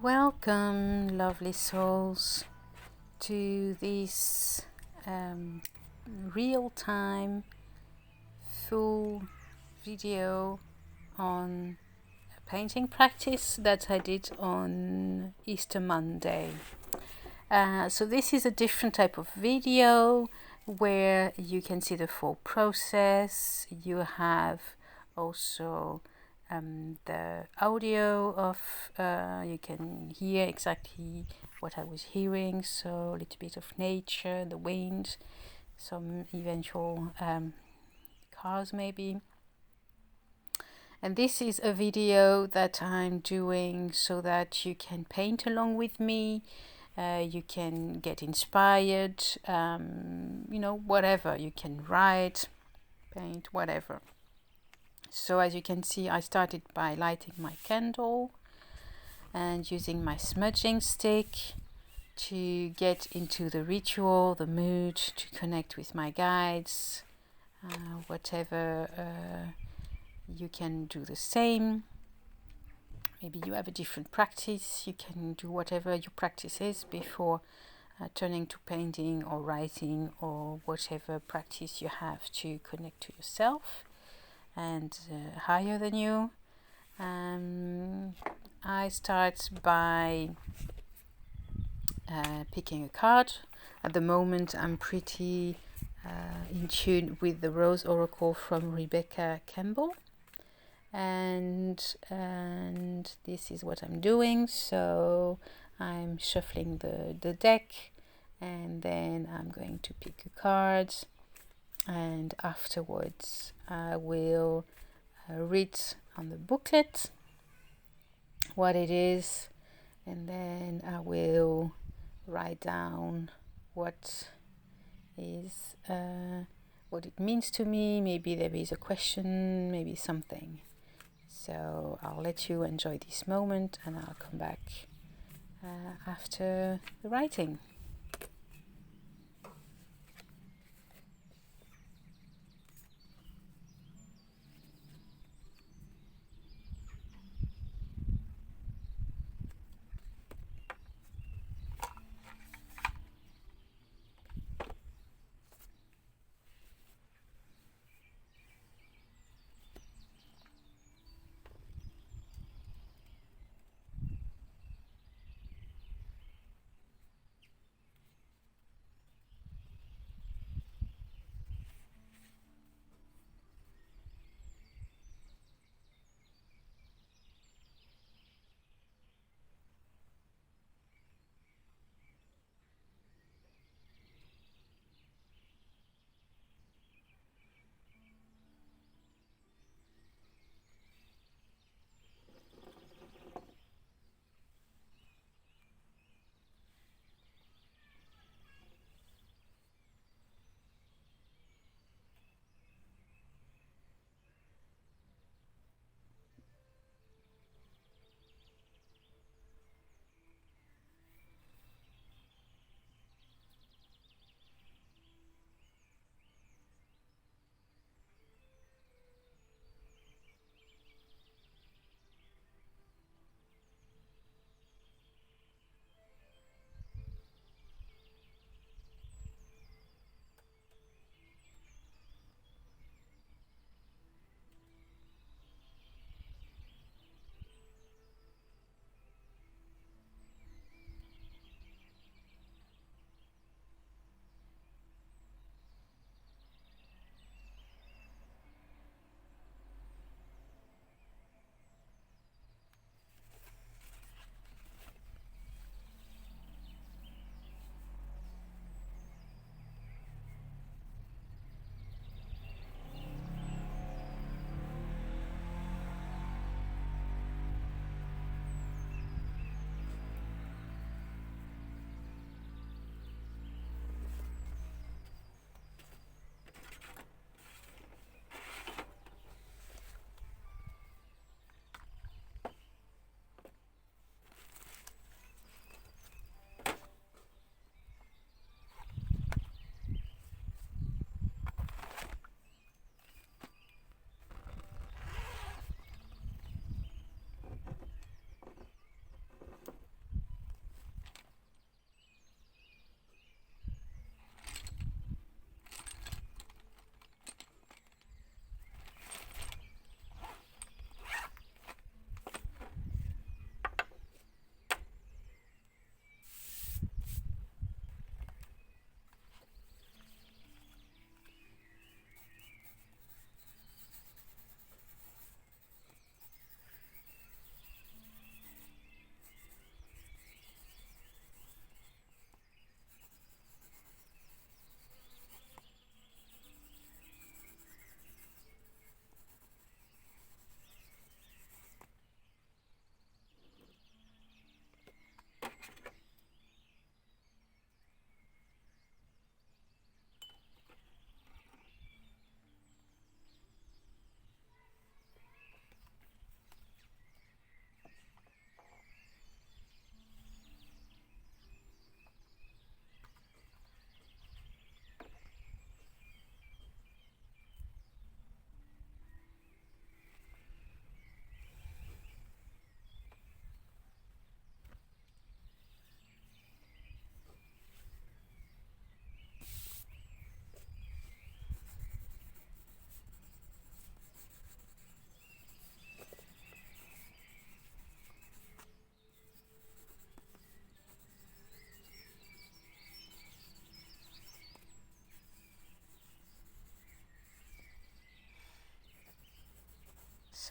Welcome, lovely souls, to this real-time full video on a painting practice that I did on Easter Monday. So this is a different type of video where you can see the full process. You have also the audio of, you can hear exactly what I was hearing, so a little bit of nature, the wind, some eventual cars maybe. And this is a video that I'm doing so that you can paint along with me. You can get inspired, whatever. You can write, paint, whatever. So as you can see, I started by lighting my candle and using my smudging stick to get into the ritual, the mood, to connect with my guides, whatever. You can do the same. Maybe you have a different practice. You can do whatever your practice is before turning to painting or writing or whatever practice you have to connect to yourself and higher than you. I start by picking a card. At the moment, I'm pretty in tune with the Rose Oracle from Rebecca Campbell, and this is what I'm doing. So I'm shuffling the deck, and then I'm going to pick a card, and afterwards I will read on the booklet what it is, and then I will write down what it means to me. Maybe there is a question, maybe something. So I'll let you enjoy this moment, and I'll come back after the writing.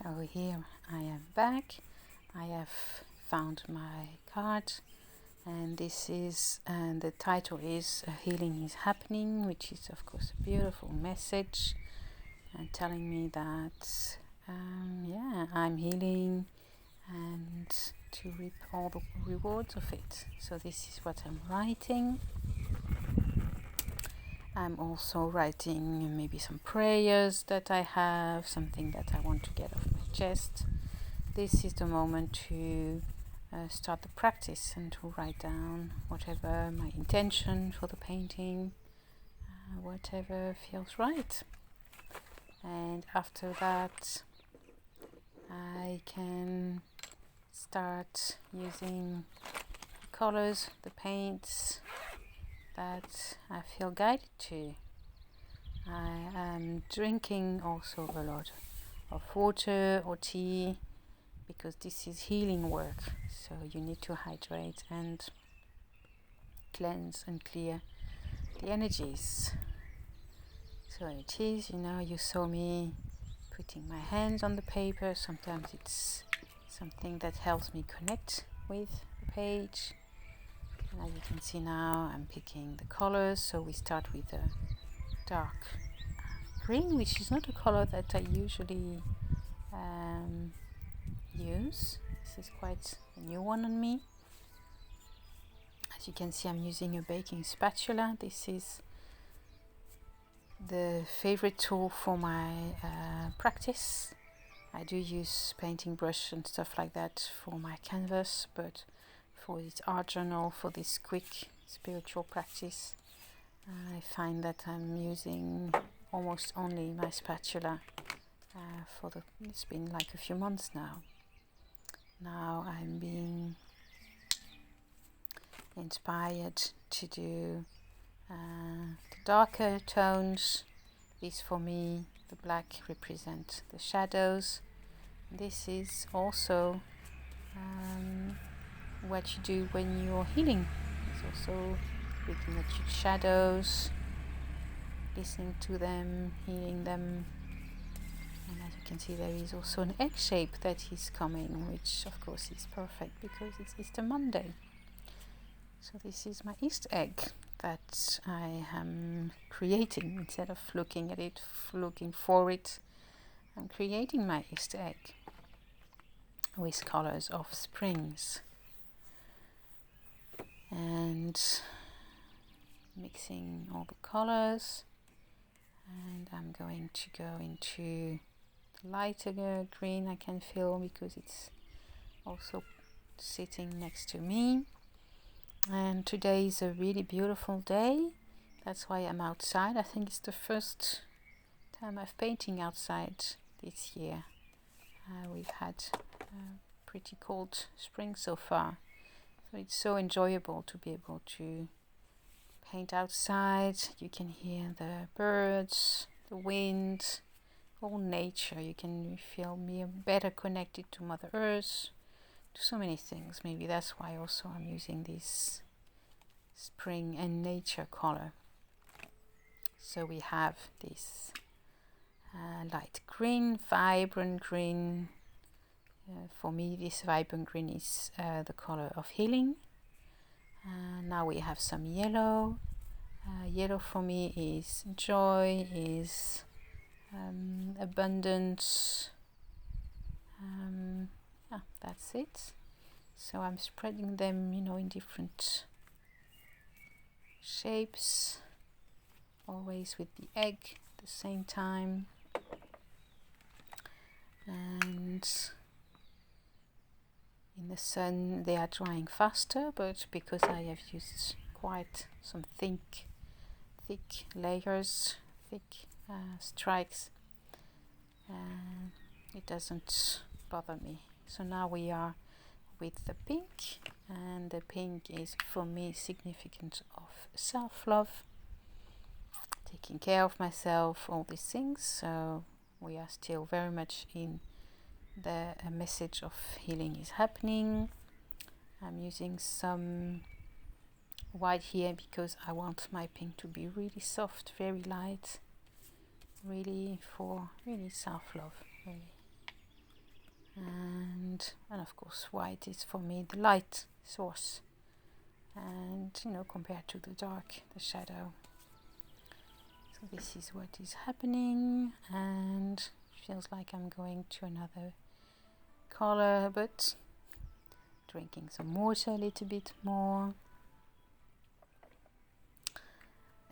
So here I am back. I have found my card, and this is, and the title is Healing is Happening, which is of course a beautiful message and telling me that I'm healing and to reap all the rewards of it. So this is what I'm writing. I'm also writing maybe some prayers that I have, something that I want to get off my chest. This is the moment to start the practice and to write down whatever my intention for the painting, whatever feels right. And after that, I can start using the colors, the paints that I feel guided to. I am drinking also a lot of water or tea because this is healing work. So you need to hydrate and cleanse and clear the energies. So it is, you saw me putting my hands on the paper. Sometimes it's something that helps me connect with the page. And as you can see now, I'm picking the colors. So we start with a dark green, which is not a color that I usually use. This is quite a new one on me. As you can see, I'm using a baking spatula. This is the favorite tool for my practice. I do use painting brush and stuff like that for my canvas, but for this art journal, for this quick spiritual practice, I find that I'm using almost only my spatula it's been like a few months now. Now I'm being inspired to do the darker tones. This for me, the black represent the shadows. This is also what you do when you're healing. It's also looking at your shadows, listening to them, healing them. And as you can see, there is also an egg shape that is coming, which of course is perfect because it's Easter Monday. So this is my Easter egg that I am creating. Instead of looking at it, looking for it, I'm creating my Easter egg with colors of springs. And mixing all the colors. And I'm going to go into the lighter green I can feel because it's also sitting next to me. And today is a really beautiful day. That's why I'm outside. I think it's the first time I've painting outside this year. We've had a pretty cold spring so far. So it's so enjoyable to be able to paint outside. You can hear the birds, the wind, all nature. You can feel better connected to Mother Earth, to so many things. Maybe that's why also I'm using this spring and nature color. So we have this light green, vibrant green. For me, this vibrant green is the color of healing. Now we have some yellow. Yellow for me is joy, is abundance. That's it. So I'm spreading them, in different shapes, always with the egg at the same time. And in the sun they are drying faster, but because I have used quite some thick layers, thick strikes, it doesn't bother me. So now we are with the pink, and the pink is for me significant of self-love, taking care of myself, all these things. So we are still very much in the message of healing is happening. I'm using some white here because I want my pink to be really soft, very light, really for really self-love, really. and of course white is for me the light source, and compared to the dark, the shadow. So this is what is happening, and feels like I'm going to another color, but drinking some water a little bit more,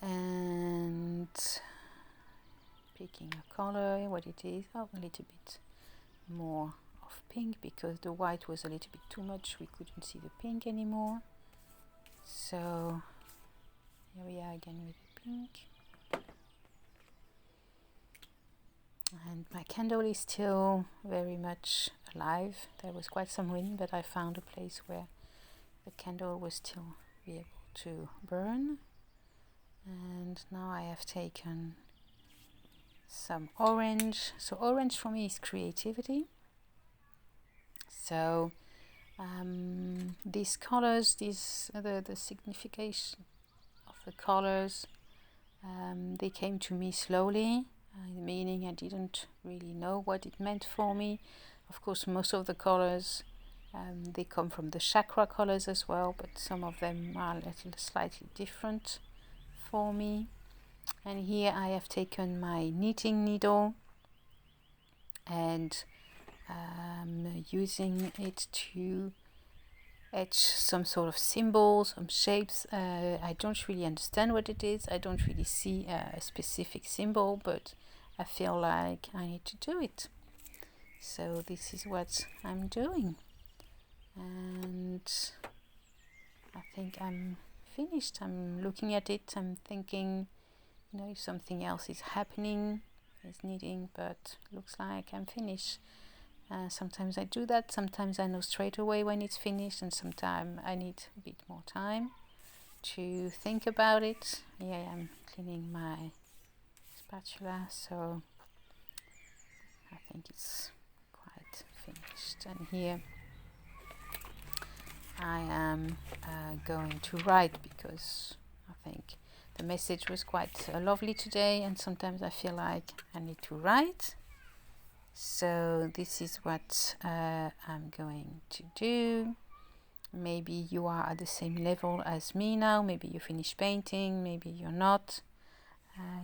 and picking a color, what it is. A little bit more of pink, because the white was a little bit too much, we couldn't see the pink anymore. So here we are again with the pink. And my candle is still very much alive. There was quite some wind, but I found a place where the candle was still be able to burn. And now I have taken some orange. So orange for me is creativity. So these colors, the signification of the colors, they came to me slowly. Meaning I didn't really know what it meant for me. Of course, most of the colors they come from the chakra colors as well, but some of them are a little slightly different for me. And here I have taken my knitting needle and using it to etch some sort of symbols, some shapes. I don't really understand what it is. I don't really see a specific symbol, but I feel like I need to do it. So this is what I'm doing. And I think I'm finished. I'm looking at it. I'm thinking, if something else is happening, is needing, but looks like I'm finished. Sometimes I do that. Sometimes I know straight away when it's finished, and sometimes I need a bit more time to think about it. Yeah, I'm cleaning my spatula, so I think it's quite finished. And here I am going to write, because I think the message was quite lovely today, and sometimes I feel like I need to write. So this is what I'm going to do. Maybe you are at the same level as me now. Maybe you finished painting, maybe you're not.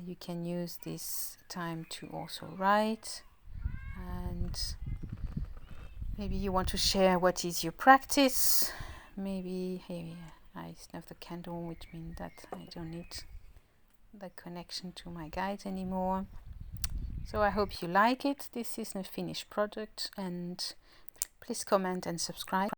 You can use this time to also write, and maybe you want to share what is your practice. Maybe here I snuff the candle, which means that I don't need the connection to my guides anymore. So I hope you like it. This is a finished product, and please comment and subscribe.